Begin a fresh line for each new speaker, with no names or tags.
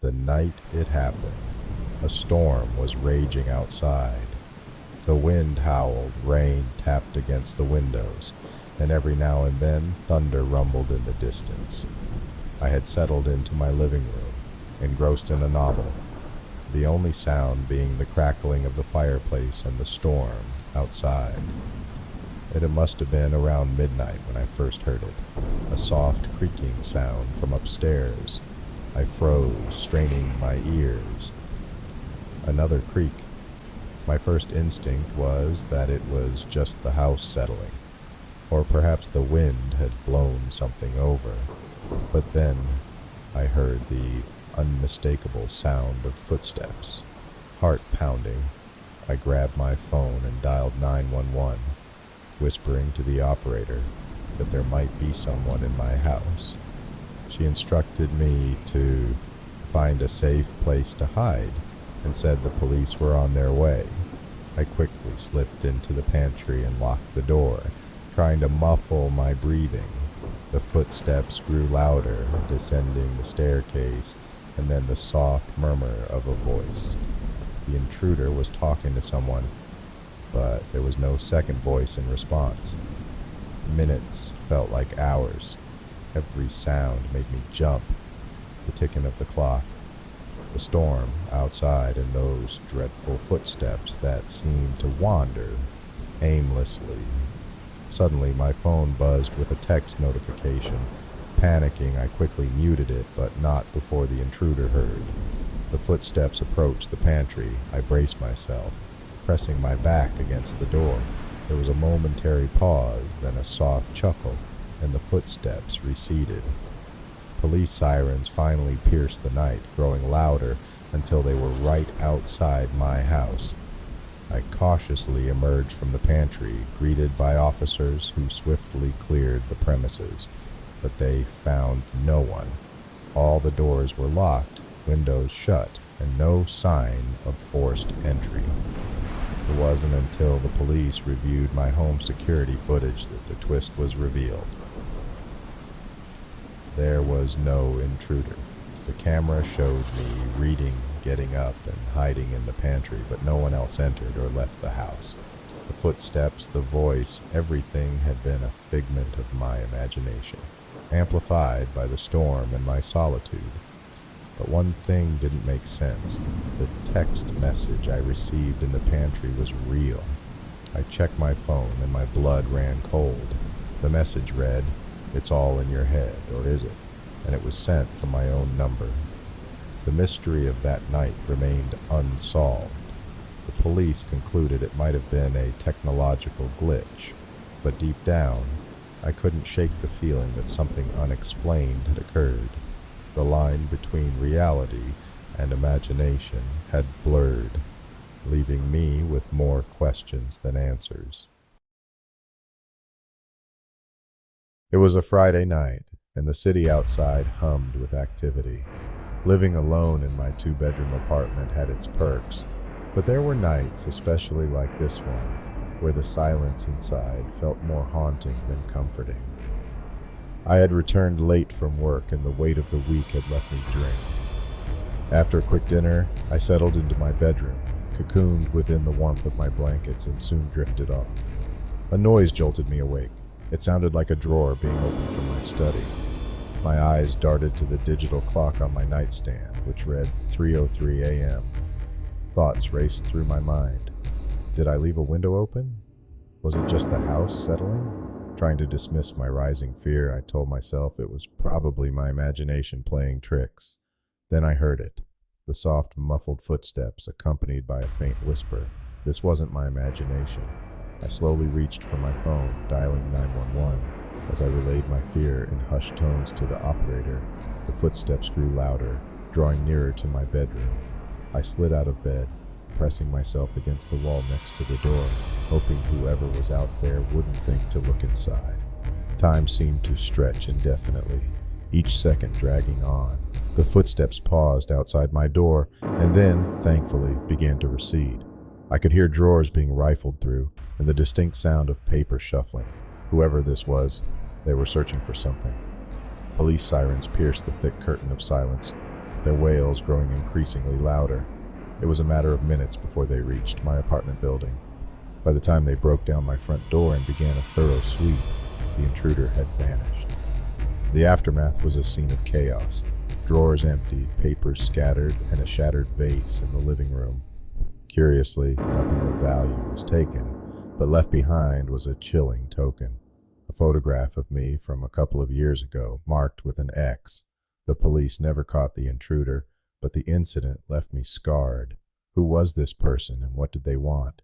The night it happened, a storm was raging outside. The wind howled, rain tapped against the windows, and every now and then thunder rumbled in the distance. I had settled into my living room, engrossed in a novel, the only sound being the crackling of the fireplace and the storm outside. It must have been around midnight when I first heard it, a soft creaking sound from upstairs. I froze, straining my ears. Another creak. My first instinct was that it was just the house settling, or perhaps the wind had blown something over. But then I heard the unmistakable sound of footsteps. Heart pounding, I grabbed my phone and dialed 911, whispering to the operator that there might be someone in my house. She instructed me to find a safe place to hide and said the police were on their way. I quickly slipped into the pantry and locked the door, trying to muffle my breathing. The footsteps grew louder, descending the staircase, and then the soft murmur of a voice. The intruder was talking to someone, but there was no second voice in response. Minutes felt like hours. Every sound made me jump. The ticking of the clock, the storm outside, and those dreadful footsteps that seemed to wander aimlessly. Suddenly, my phone buzzed with a text notification. Panicking, I quickly muted it, but not before the intruder heard. The footsteps approached the pantry. I braced myself, pressing my back against the door. There was a momentary pause, then a soft chuckle, and the footsteps receded. Police sirens finally pierced the night, growing louder until they were right outside my house. I cautiously emerged from the pantry, greeted by officers who swiftly cleared the premises, but they found no one. All the doors were locked, windows shut, and no sign of forced entry. It wasn't until the police reviewed my home security footage that the twist was revealed. There was no intruder. The camera showed me reading, getting up, and hiding in the pantry, but no one else entered or left the house. The footsteps, the voice, everything had been a figment of my imagination, amplified by the storm and my solitude. But one thing didn't make sense. The text message I received in the pantry was real. I checked my phone and my blood ran cold. The message read, "It's all in your head, or is it?" And it was sent from my own number. The mystery of that night remained unsolved. The police concluded it might have been a technological glitch, but deep down, I couldn't shake the feeling that something unexplained had occurred. The line between reality and imagination had blurred, leaving me with more questions than answers. It was a Friday night, and the city outside hummed with activity. Living alone in my 2-bedroom apartment had its perks, but there were nights, especially like this one, where the silence inside felt more haunting than comforting. I had returned late from work, and the weight of the week had left me drained. After a quick dinner, I settled into my bedroom, cocooned within the warmth of my blankets, and soon drifted off. A noise jolted me awake. It sounded like a drawer being opened from my study. My eyes darted to the digital clock on my nightstand, which read 3:03 a.m. Thoughts raced through my mind. Did I leave a window open? Was it just the house settling? Trying to dismiss my rising fear, I told myself it was probably my imagination playing tricks. Then I heard it, the soft, muffled footsteps accompanied by a faint whisper. This wasn't my imagination. I slowly reached for my phone, dialing 911. As I relayed my fear in hushed tones to the operator, the footsteps grew louder, drawing nearer to my bedroom. I slid out of bed, pressing myself against the wall next to the door, hoping whoever was out there wouldn't think to look inside. Time seemed to stretch indefinitely, each second dragging on. The footsteps paused outside my door, and then, thankfully, began to recede. I could hear drawers being rifled through, and the distinct sound of paper shuffling. Whoever this was, they were searching for something. Police sirens pierced the thick curtain of silence. their wails growing increasingly louder. It was a matter of minutes before they reached my apartment building. By the time they broke down my front door and began a thorough sweep, the intruder had vanished. The aftermath was a scene of chaos. Drawers emptied, papers scattered, and a shattered vase in the living room. Curiously, nothing of value was taken, but left behind was a chilling token. A photograph of me from a couple of years ago, marked with an X. The police never caught the intruder, but the incident left me scarred. Who was this person and what did they want?